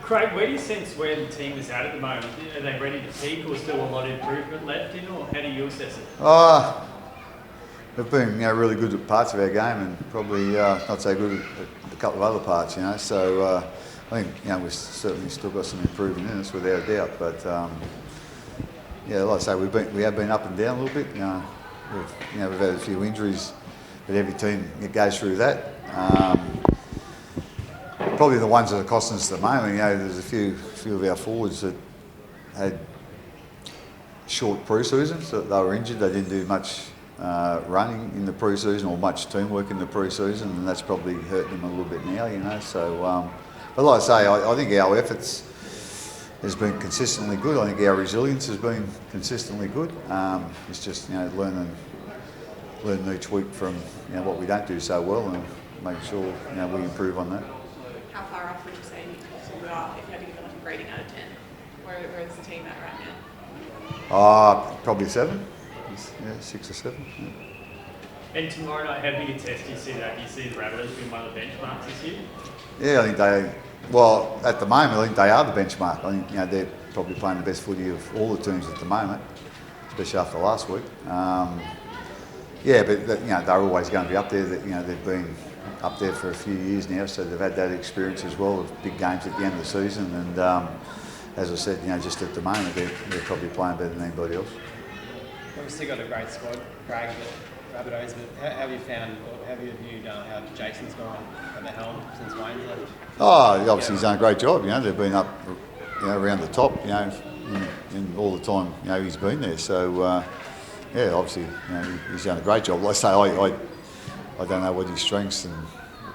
Craig, where do you sense where the team is at the moment? Are they ready to peak or still a lot of improvement left in, or how do you assess it? They've been really good at parts of our game and probably not so good at a couple of other parts, So I think we've certainly still got some improving in us without a doubt. But like I say, we have been up and down a little bit. We've had a few injuries, but every team goes through that. Probably the ones that are costing us at the moment. There's a few of our forwards that had short pre-season, so they were injured. They didn't do much running in the pre-season or much teamwork in the pre-season, and that's probably hurt them a little bit now. So, but like I say, I think our efforts has been consistently good. I think our resilience has been consistently good. It's just learning each week from what we don't do so well and make sure we improve on that. How far off would you say you are if you had to give it like a grading out of 10? Where is the team at right now? Probably 7. 6 or 7. Yeah. And tomorrow night, how big a test do you see that? Do you see the Rabbitohs being one of the benchmarks this year? Yeah, I think at the moment, I think they are the benchmark. I think they're probably playing the best footy of all the teams at the moment, especially after last week. But they're always going to be up there. They've been up there for a few years now, so they've had that experience as well of big games at the end of the season. And as I said, just at the moment, they're probably playing better than anybody else. Obviously got a great squad, Craig, Rabbitohs, but how have you found, or have you viewed how Jason's gone at the helm since Wayne's left? Obviously he's done a great job. They've been up, around the top, in all the time, he's been there. So, obviously, he's done a great job. Like I say, I don't know what his strengths and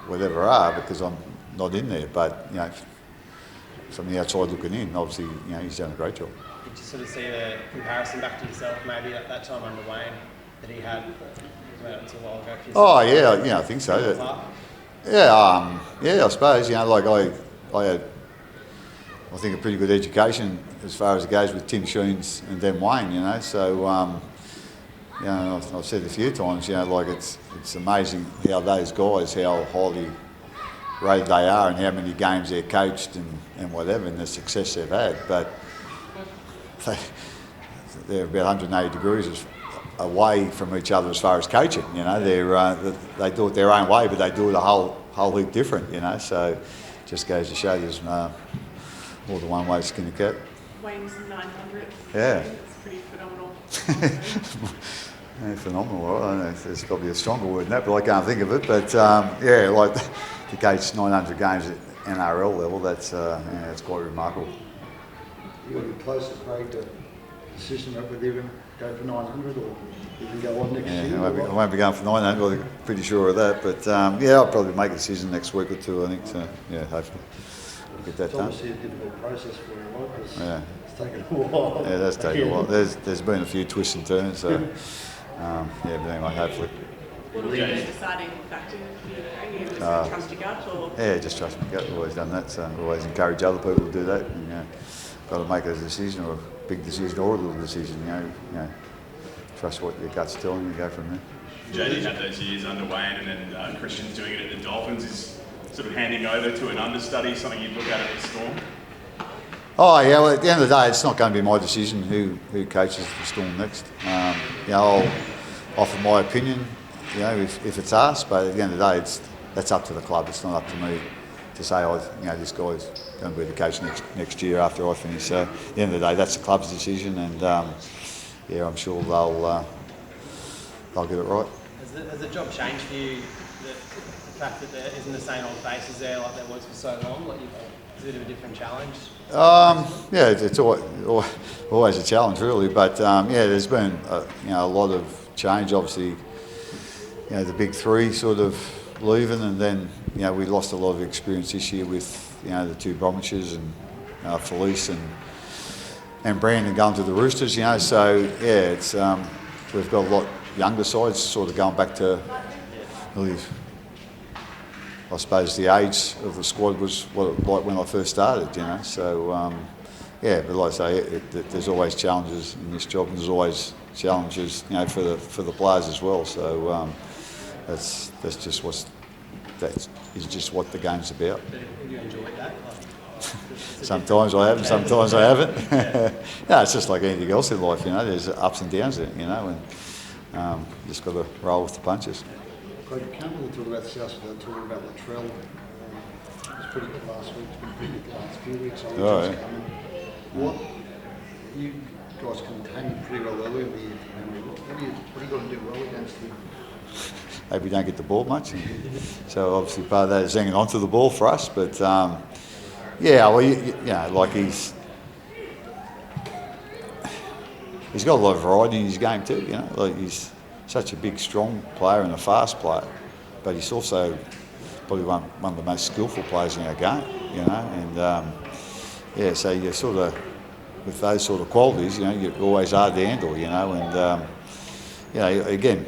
whatever are because I'm not in there. But from the outside looking in, obviously, he's done a great job. Did you sort of see a comparison back to yourself, maybe at that time under Wayne, that he had until a while ago? Oh yeah, I think so. I suppose I had, I think, a pretty good education as far as it goes with Tim Sheens and then Wayne. So I've said a few times, it's amazing how those guys, how highly rated they are, and how many games they're coached and whatever, and the success they've had, but they're about 180 degrees away from each other as far as coaching. They do it their own way, but they do it a whole heap different. So just goes to show there's more than one way to skin a cat. Wayne's 900. Yeah. It's pretty phenomenal. Phenomenal. I don't know if there's probably a stronger word than that, but I can't think of it. But to coach 900 games at NRL level, that's quite remarkable. You want to be closer, Craig, to decision whether you're going to go for 900 or you can go on next year? I won't be going for 900, I'm pretty sure of that. But I'll probably make a decision next week or two, I think. So, hopefully we'll get that done. It's obviously a difficult process for you, right? Yeah. It's taken a while. Yeah, it does take a while. There's been a few twists and turns, so but anyway, hopefully. What will be the deciding factor for you, Craig? You just trust your gut, or? Yeah, just trust my gut. I've always done that, so I always encourage other people to do that. And, got to make a decision, or a big decision, or a little decision. Trust what your gut's telling you. Go from there. JD had those years under Wayne, and then Christian's doing it at the Dolphins. Is sort of handing over to an understudy something you'd look at the Storm? Oh yeah. Well, at the end of the day, it's not going to be my decision who coaches the Storm next. I'll offer my opinion, if it's asked. But at the end of the day, that's up to the club. It's not up to me to say, this guy's going to be the coach next year after I finish. So at the end of the day, that's the club's decision, and I'm sure they'll get it right. Has the job changed for you? The fact that there isn't the same old faces there like there was for so long. It's a bit of a different challenge. It's always a challenge, really. But there's been a lot of change. Obviously, the big three sort of leaving, and then we lost a lot of experience this year with the two Bromwiches and Felice and Brandon going to the Roosters. So it's we've got a lot younger sides, sort of going back to really, I suppose the age of the squad was like when I first started. So but like I say, there's always challenges in this job, and there's always challenges for the players as well. So that's just what the game's about. Have you enjoyed that? Sometimes I have, and sometimes I haven't. No, it's just like anything else in life, you know. There's ups and downs in it, you know, and you just got to roll with the punches. Craig, you can't really talk about South without talking about Latrell. It was pretty good last week. It's been pretty good the last few weeks. What you guys contained pretty well earlier in the year. What do you got to do well against him? Maybe we don't get the ball much. So obviously part of that is hanging on to the ball for us. But yeah, well, you know, like he's got a lot of variety in his game too. You know, like he's such a big, strong player and a fast player, but he's also probably one of the most skillful players in our game. You know, and yeah, so you're sort of with those sort of qualities, you know, you're always hard to handle. You know, and you know, again,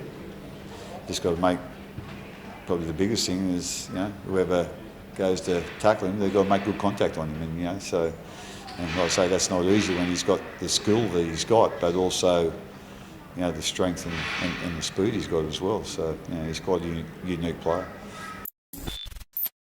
just got to make, probably the biggest thing is, you know, whoever goes to tackle him, they've got to make good contact on him, and you know, so, and like I say, that's not easy when he's got the skill that he's got, but also, you know, the strength and the speed he's got as well. So, you know, he's quite a unique player.